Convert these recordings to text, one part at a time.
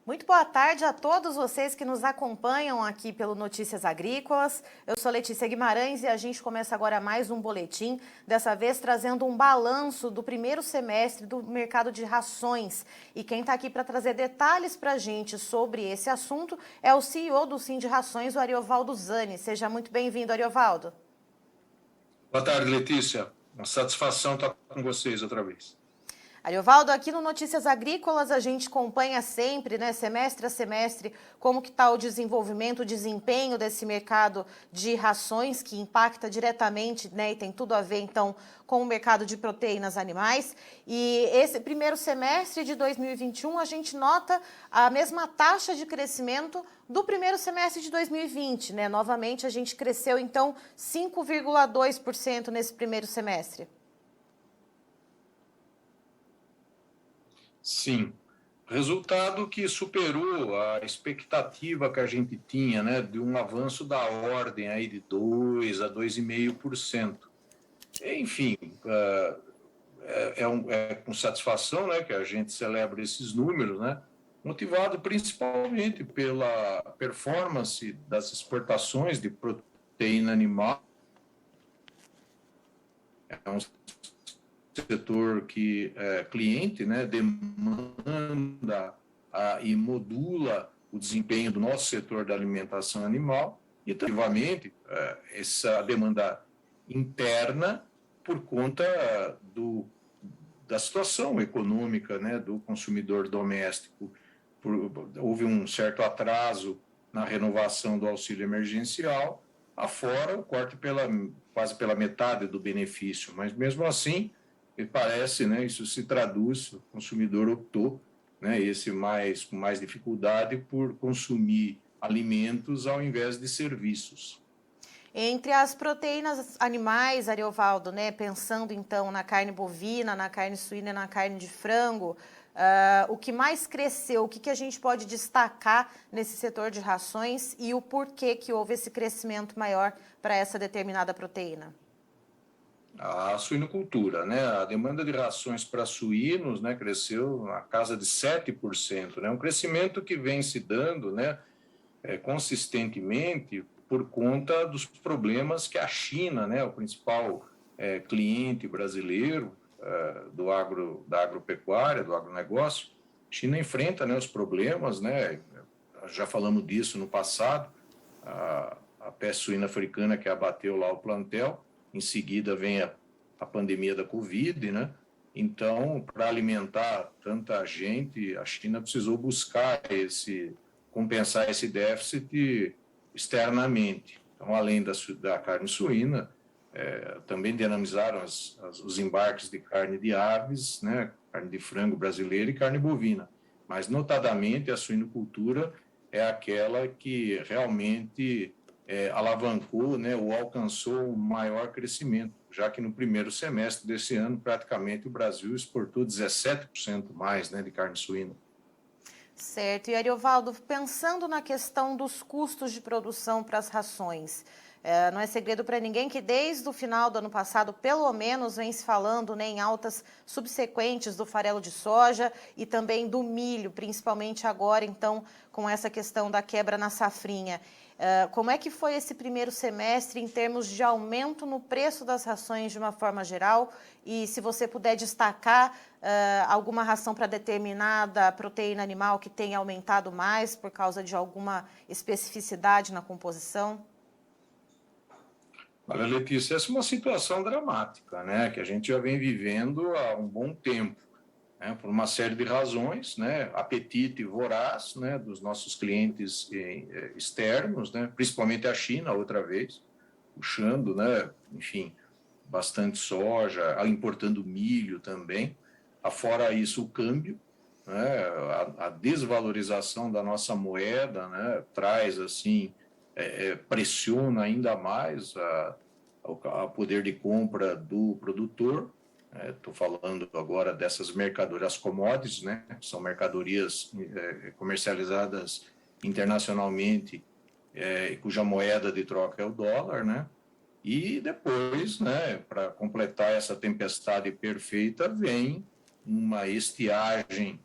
Muito boa tarde a todos vocês que nos acompanham aqui pelo Notícias Agrícolas. Eu sou Letícia Guimarães e a gente começa agora mais um boletim, dessa vez trazendo um balanço do primeiro semestre do mercado de rações. E quem está aqui para trazer detalhes para a gente sobre esse assunto é o CEO do Sindicações, o Ariovaldo Zani. Seja muito bem-vindo, Ariovaldo. Boa tarde, Letícia. Uma satisfação estar com vocês outra vez. Ariovaldo, aqui no Notícias Agrícolas a gente acompanha sempre, semestre a semestre, como que está o desenvolvimento, o desempenho desse mercado de rações, que impacta diretamente, e tem tudo a ver, então, com o mercado de proteínas animais. E esse primeiro semestre de 2021, a gente nota a mesma taxa de crescimento do primeiro semestre de 2020, Novamente, a gente cresceu, então, 5,2% nesse primeiro semestre. Sim, resultado que superou a expectativa que a gente tinha, de um avanço da ordem aí de 2 a 2,5%. Enfim, é com satisfação, que a gente celebra esses números, motivado principalmente pela performance das exportações de proteína animal. É um setor que cliente demanda e modula o desempenho do nosso setor da alimentação animal e, efetivamente, essa demanda interna por conta da situação econômica do consumidor doméstico. Houve um certo atraso na renovação do auxílio emergencial, afora o corte quase pela metade do benefício, mas mesmo assim, parece, isso se traduz, o consumidor optou, com mais dificuldade por consumir alimentos ao invés de serviços. Entre as proteínas animais, Ariovaldo, pensando então na carne bovina, na carne suína e na carne de frango, o que mais cresceu, o que a gente pode destacar nesse setor de rações e o porquê que houve esse crescimento maior para essa determinada proteína? A suinocultura, a demanda de rações para suínos, cresceu na casa de 7%, um crescimento que vem se dando, consistentemente por conta dos problemas que a China, o principal cliente brasileiro da agropecuária, do agronegócio, a China enfrenta os problemas, já falamos disso no passado, a peste suína africana que abateu lá o plantel. Em seguida vem a pandemia da Covid, Então, para alimentar tanta gente, a China precisou buscar compensar esse déficit externamente. Então, além da carne suína, também dinamizaram os embarques de carne de aves, carne de frango brasileira e carne bovina. Mas, notadamente, a suinocultura é aquela que realmente alavancou, ou alcançou o maior crescimento, já que no primeiro semestre desse ano, praticamente, o Brasil exportou 17% mais de carne suína. Certo. E, Ariovaldo, pensando na questão dos custos de produção para as rações, não é segredo para ninguém que desde o final do ano passado, pelo menos, vem se falando em altas subsequentes do farelo de soja e também do milho, principalmente agora, então, com essa questão da quebra na safrinha. Como é que foi esse primeiro semestre em termos de aumento no preço das rações de uma forma geral? E se você puder destacar alguma ração para determinada proteína animal que tenha aumentado mais por causa de alguma especificidade na composição? Olha, Letícia, essa é uma situação dramática, que a gente já vem vivendo há um bom tempo, por uma série de razões, apetite voraz, dos nossos clientes externos, principalmente a China, outra vez, puxando, enfim, bastante soja, importando milho também. Afora isso, o câmbio, a desvalorização da nossa moeda, traz, assim, pressiona ainda mais a poder de compra do produtor. Estou falando agora dessas mercadorias, commodities, são mercadorias comercializadas internacionalmente, cuja moeda de troca é o dólar, E depois, para completar essa tempestade perfeita, vem uma estiagem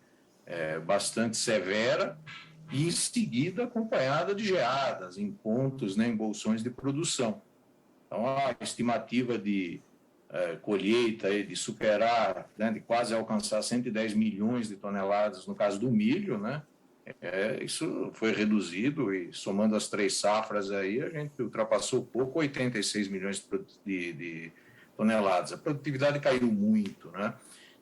bastante severa e, em seguida, acompanhada de geadas em pontos, né, em bolsões de produção. Então, a estimativa de colheita de superar, né, de quase alcançar 110 milhões de toneladas no caso do milho, né, isso foi reduzido e, somando as 3 safras, aí, a gente ultrapassou pouco 86 milhões de toneladas. A produtividade caiu muito, né?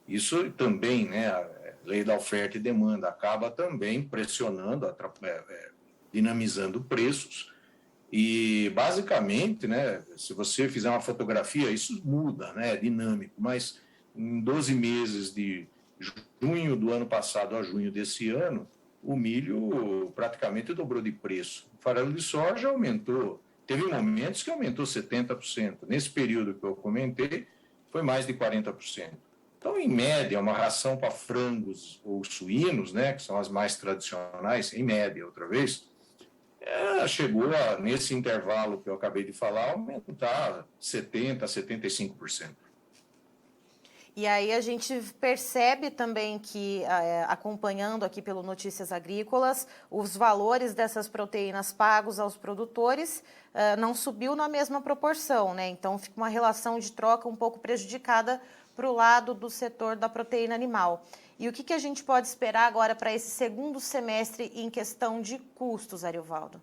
Isso também, né, a lei da oferta e demanda acaba também pressionando, dinamizando preços. E, basicamente, né, se você fizer uma fotografia, isso muda, né, é dinâmico, mas em 12 meses de junho do ano passado a junho desse ano, o milho praticamente dobrou de preço. O farelo de soja aumentou, teve momentos que aumentou 70%. Nesse período que eu comentei, foi mais de 40%. Então, em média, uma ração para frangos ou suínos, né, que são as mais tradicionais, em média, outra vez, chegou nesse intervalo que eu acabei de falar, a aumentar 70%, 75%. E aí a gente percebe também que, acompanhando aqui pelo Notícias Agrícolas, os valores dessas proteínas pagos aos produtores não subiu na mesma proporção, né? Então fica uma relação de troca um pouco prejudicada para o lado do setor da proteína animal. E o que a gente pode esperar agora para esse segundo semestre em questão de custos, Ariovaldo?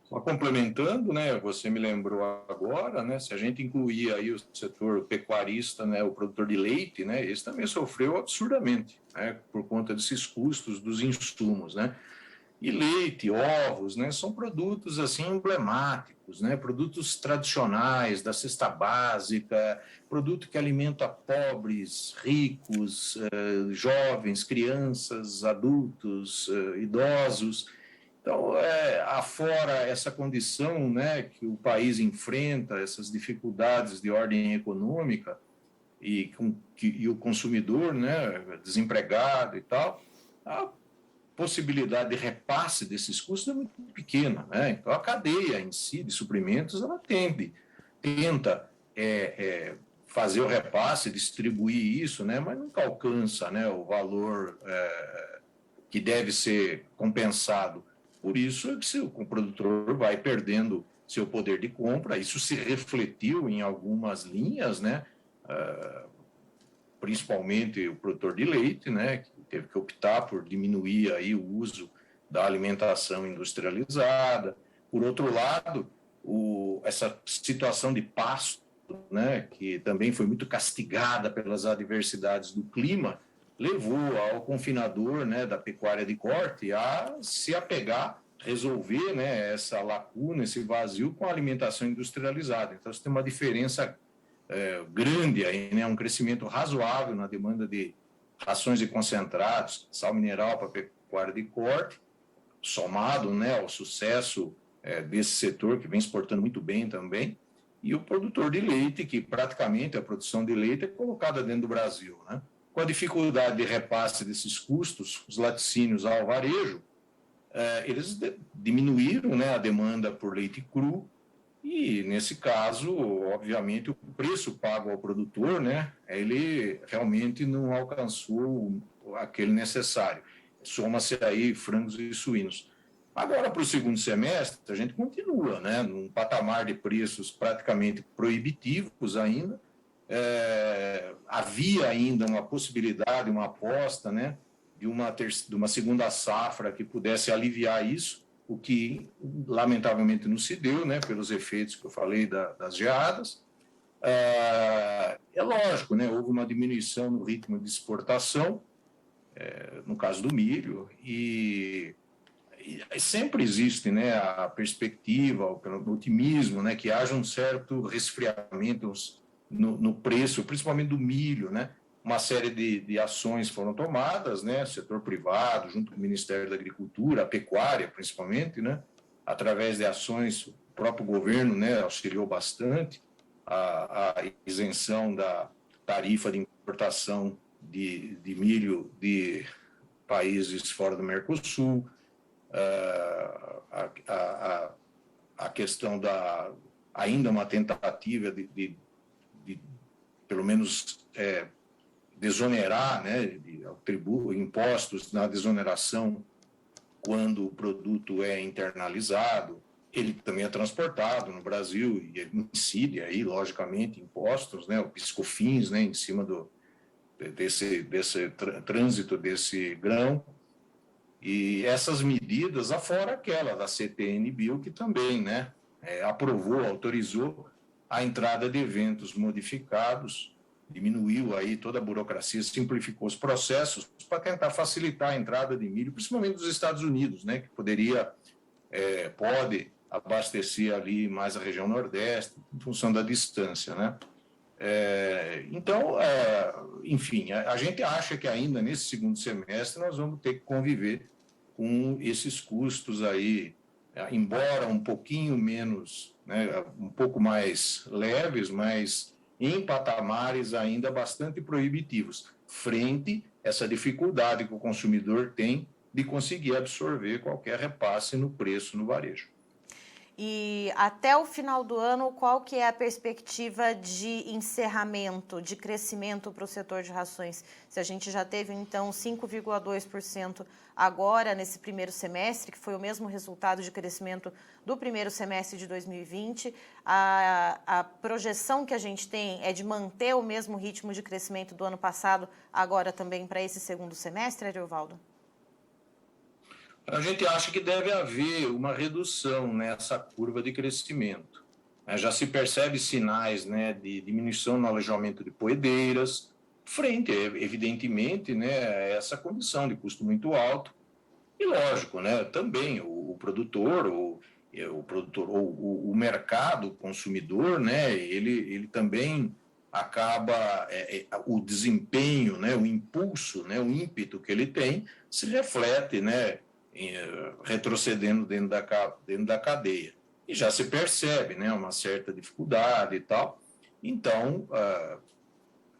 Só complementando, né, você me lembrou agora, né, se a gente incluir aí o setor pecuarista, né, o produtor de leite, né, esse também sofreu absurdamente, né, por conta desses custos dos insumos, né. E leite, ovos, né, são produtos assim emblemáticos, né, produtos tradicionais da cesta básica, produto que alimenta pobres, ricos, jovens, crianças, adultos, idosos. Então, afora essa condição, né, que o país enfrenta, essas dificuldades de ordem econômica e o consumidor, né, desempregado e tal, a possibilidade de repasse desses custos é muito pequena, né? Então, a cadeia em si de suprimentos, ela tenta fazer o repasse, distribuir isso, né, mas nunca alcança, né, o valor que deve ser compensado. Por isso é que o produtor vai perdendo seu poder de compra. Isso se refletiu em algumas linhas, né? Principalmente o produtor de leite, né? Que teve que optar por diminuir aí o uso da alimentação industrializada. Por outro lado, essa situação de pasto, né? Que também foi muito castigada pelas adversidades do clima, levou ao confinador, né, da pecuária de corte a se apegar, resolver, né, essa lacuna, esse vazio com a alimentação industrializada. Então, você tem uma diferença grande aí, né, um crescimento razoável na demanda de rações e concentrados, sal mineral para pecuária de corte, somado, né, ao sucesso desse setor que vem exportando muito bem também, e o produtor de leite, que praticamente a produção de leite é colocada dentro do Brasil, né? Com a dificuldade de repasse desses custos, os laticínios ao varejo, eles diminuíram, né, a demanda por leite cru e, nesse caso, obviamente, o preço pago ao produtor, né, ele realmente não alcançou aquele necessário. Soma-se aí frangos e suínos. Agora, para o segundo semestre, a gente continua, né, num patamar de preços praticamente proibitivos ainda. Havia ainda uma possibilidade, uma aposta, né, de uma segunda safra que pudesse aliviar isso, o que lamentavelmente não se deu, né, pelos efeitos que eu falei das geadas. É lógico, né, houve uma diminuição no ritmo de exportação, no caso do milho, e sempre existe, né, a perspectiva, o otimismo, né, que haja um certo resfriamento no preço, principalmente do milho, né? Uma série de ações foram tomadas, né? Setor privado, junto com o Ministério da Agricultura, a pecuária, principalmente, né? Através de ações, o próprio governo, né, auxiliou bastante a isenção da tarifa de importação de milho de países fora do Mercosul, a questão ainda uma tentativa de pelo menos desonerar, né, impostos na desoneração quando o produto é internalizado. Ele também é transportado no Brasil e ele incide aí, logicamente, impostos, né, o PIS/COFINS, né, em cima desse trânsito desse grão. E essas medidas, afora aquela da CTN-Bio, que também, né, aprovou, autorizou a entrada de eventos modificados, diminuiu aí toda a burocracia, simplificou os processos para tentar facilitar a entrada de milho, principalmente dos Estados Unidos, né, que pode abastecer ali mais a região Nordeste, em função da distância, né? Então, enfim, a gente acha que ainda nesse segundo semestre nós vamos ter que conviver com esses custos aí, embora um pouquinho menos, né, um pouco mais leves, mas em patamares ainda bastante proibitivos, frente a essa dificuldade que o consumidor tem de conseguir absorver qualquer repasse no preço no varejo. E até o final do ano, qual que é a perspectiva de encerramento, de crescimento para o setor de rações? Se a gente já teve, então, 5,2% agora nesse primeiro semestre, que foi o mesmo resultado de crescimento do primeiro semestre de 2020, a projeção que a gente tem é de manter o mesmo ritmo de crescimento do ano passado, agora também para esse segundo semestre, Ariovaldo? A gente acha que deve haver uma redução nessa curva de crescimento. Já se percebe sinais, né, de diminuição no alojamento de poedeiras, frente, evidentemente, né, a essa condição de custo muito alto. E, lógico, né, também o produtor, o mercado consumidor, né, ele também acaba, o desempenho, né, o impulso, né, o ímpeto que ele tem, se reflete, né, retrocedendo dentro da cadeia. E já se percebe, né, uma certa dificuldade e tal. Então,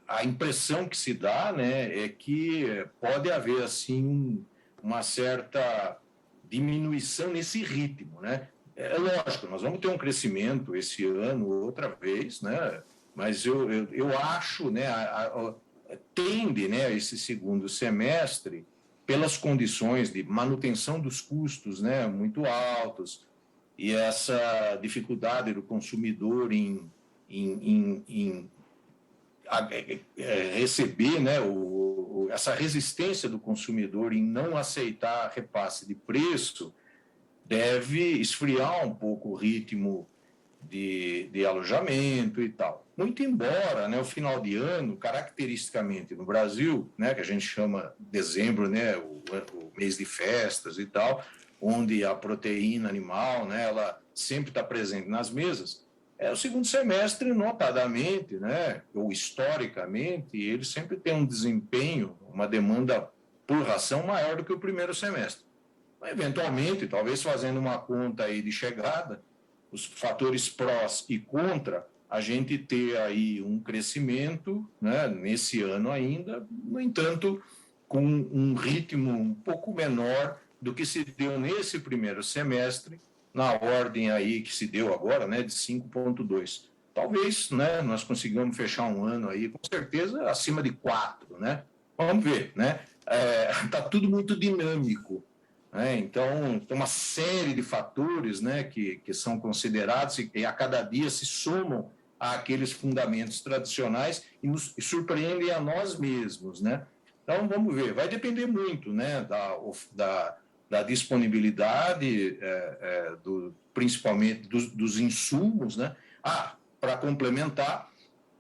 a impressão que se dá, né, é que pode haver, assim, uma certa diminuição nesse ritmo, né? É lógico, nós vamos ter um crescimento esse ano outra vez, né? Mas eu acho, né, tende, né, esse segundo semestre, pelas condições de manutenção dos custos, né, muito altos, e essa dificuldade do consumidor em receber, né, essa resistência do consumidor em não aceitar repasse de preço, deve esfriar um pouco o ritmo de alojamento e tal. Muito embora, né, o final de ano, caracteristicamente no Brasil, né, que a gente chama dezembro, né, o mês de festas e tal, onde a proteína animal, né, ela sempre está presente nas mesas, o segundo semestre, notadamente, né, ou historicamente, ele sempre tem um desempenho, uma demanda por ração maior do que o primeiro semestre. Eventualmente, talvez fazendo uma conta aí de chegada, os fatores prós e contra, a gente ter aí um crescimento, né, nesse ano ainda, no entanto, com um ritmo um pouco menor do que se deu nesse primeiro semestre, na ordem aí que se deu agora, né, de 5,2. Talvez, né, nós consigamos fechar um ano aí, com certeza, acima de 4, né? Vamos ver, né? Tá tudo muito dinâmico. Então, tem uma série de fatores, né, que são considerados e a cada dia se somam àqueles fundamentos tradicionais e nos surpreendem a nós mesmos, né? Então, vamos ver. Vai depender muito, né, da disponibilidade, principalmente dos insumos, né? Para complementar,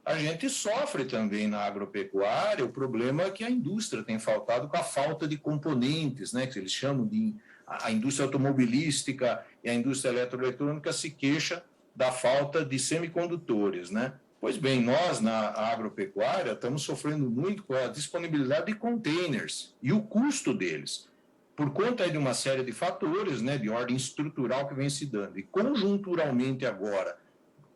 a gente sofre também na agropecuária o problema que a indústria tem faltado com a falta de componentes, né, que eles chamam de a indústria automobilística e a indústria eletroeletrônica se queixa da falta de semicondutores, né? Pois bem, nós na agropecuária estamos sofrendo muito com a disponibilidade de containers e o custo deles, por conta de uma série de fatores, né, de ordem estrutural que vem se dando. E conjunturalmente agora,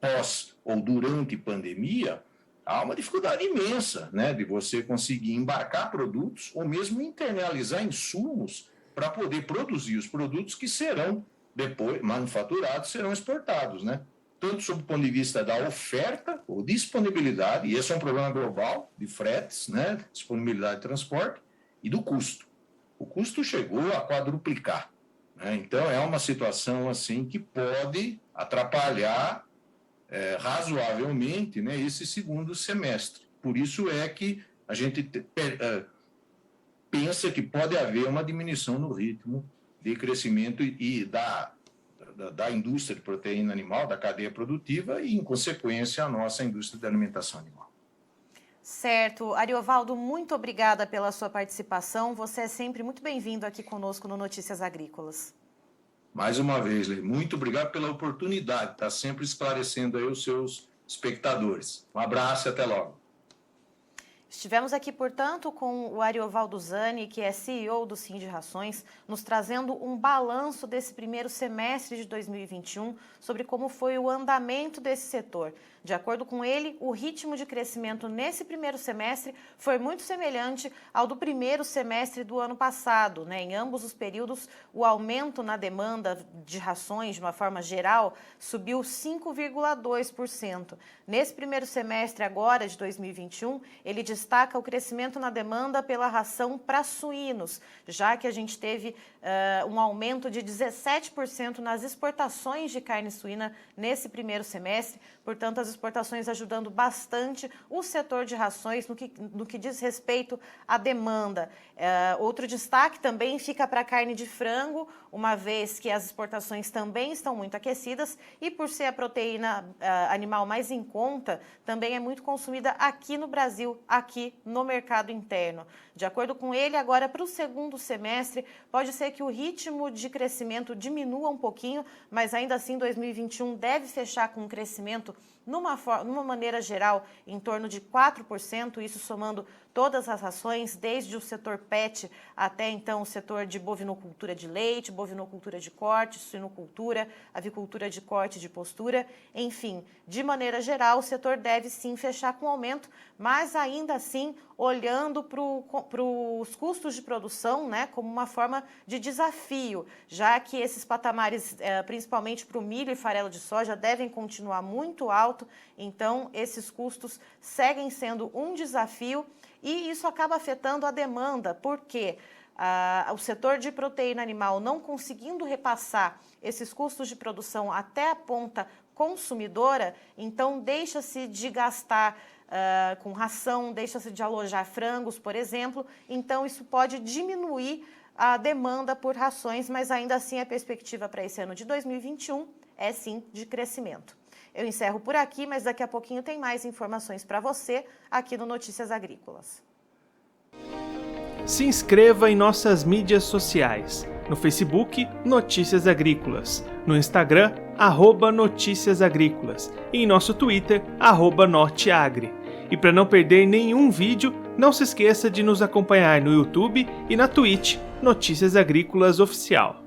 pós ou durante pandemia, há uma dificuldade imensa, né, de você conseguir embarcar produtos ou mesmo internalizar insumos para poder produzir os produtos que serão depois manufaturados, serão exportados, né? tanto sob o ponto de vista da oferta ou disponibilidade, e esse é um problema global de fretes, né, disponibilidade de transporte, e do custo. O custo chegou a quadruplicar, né? Então, é uma situação assim que pode atrapalhar razoavelmente, né, esse segundo semestre. Por isso é que a gente pensa que pode haver uma diminuição no ritmo de crescimento e da indústria de proteína animal, da cadeia produtiva e, em consequência, a nossa indústria de alimentação animal. Certo. Ariovaldo, muito obrigada pela sua participação. Você é sempre muito bem-vindo aqui conosco no Notícias Agrícolas. Mais uma vez, Lê, muito obrigado pela oportunidade de estar sempre esclarecendo aí os seus espectadores. Um abraço e até logo. Estivemos aqui, portanto, com o Ariovaldo Zani, que é CEO do Sindicações, nos trazendo um balanço desse primeiro semestre de 2021 sobre como foi o andamento desse setor. De acordo com ele, o ritmo de crescimento nesse primeiro semestre foi muito semelhante ao do primeiro semestre do ano passado, né? Em ambos os períodos, o aumento na demanda de rações, de uma forma geral, subiu 5,2%. Nesse primeiro semestre agora de 2021, ele destaca o crescimento na demanda pela ração para suínos, já que a gente teve um aumento de 17% nas exportações de carne suína nesse primeiro semestre. Portanto, as exportações ajudando bastante o setor de rações no que diz respeito à demanda. Outro destaque também fica para a carne de frango, uma vez que as exportações também estão muito aquecidas e por ser a proteína animal mais em conta, também é muito consumida aqui no Brasil, aqui no mercado interno. De acordo com ele, agora para o segundo semestre, pode ser que o ritmo de crescimento diminua um pouquinho, mas ainda assim 2021 deve fechar com um crescimento numa maneira geral, em torno de 4%, isso somando todas as rações, desde o setor PET até então o setor de bovinocultura de leite, bovinocultura de corte, suinocultura, avicultura de corte e de postura, enfim, de maneira geral, o setor deve sim fechar com aumento, mas ainda assim olhando para os custos de produção, né, como uma forma de desafio, já que esses patamares, principalmente para o milho e farelo de soja, devem continuar muito alto, então esses custos seguem sendo um desafio e isso acaba afetando a demanda, porque o setor de proteína animal não conseguindo repassar esses custos de produção até a ponta consumidora, então deixa-se de gastar com ração, deixa-se de alojar frangos, por exemplo, então isso pode diminuir a demanda por rações, mas ainda assim a perspectiva para esse ano de 2021 é sim de crescimento. Eu encerro por aqui, mas daqui a pouquinho tem mais informações para você aqui no Notícias Agrícolas. Se inscreva em nossas mídias sociais. No Facebook, Notícias Agrícolas. No Instagram, @Notícias Agrícolas. E em nosso Twitter, @Norteagri. E para não perder nenhum vídeo, não se esqueça de nos acompanhar no YouTube e na Twitch, Notícias Agrícolas Oficial.